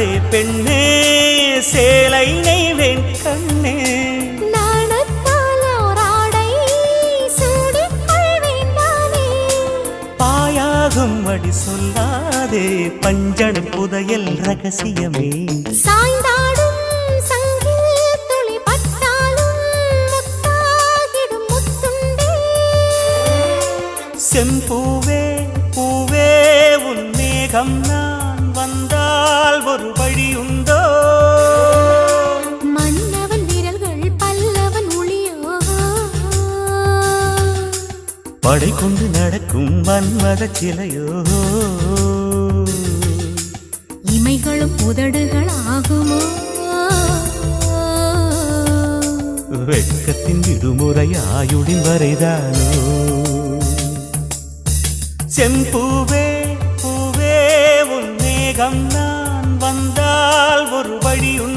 சொல்லாதே பெண்ணே சேலை நெய்வேன் கண்ணே பாயாகும் அடி சொல்லாதே பஞ்சண புதையல் ரகசியமே சாய்ந்தாடும் சங்கில் துளி பட்டாலும் முத்தாகிடும் முத்துண்டே செம்பூவே பூவே உன் மேகம் நான் வந்தால் ஒரு வழியுண்டோ மன்னவன் விரல்கள் பல்லவன் ஒளியோ படை கொண்டு நடக்கும் வன்மத சிலையோ இமைகளும் உதடுகள் ஆகுமோ வெட்கத்தின் விடுமுறை ஆயுளின் வரைதானோ செம்பூவே பூவே உன் மேகம் நான் வந்தால் ஒரு வழியுண்டோ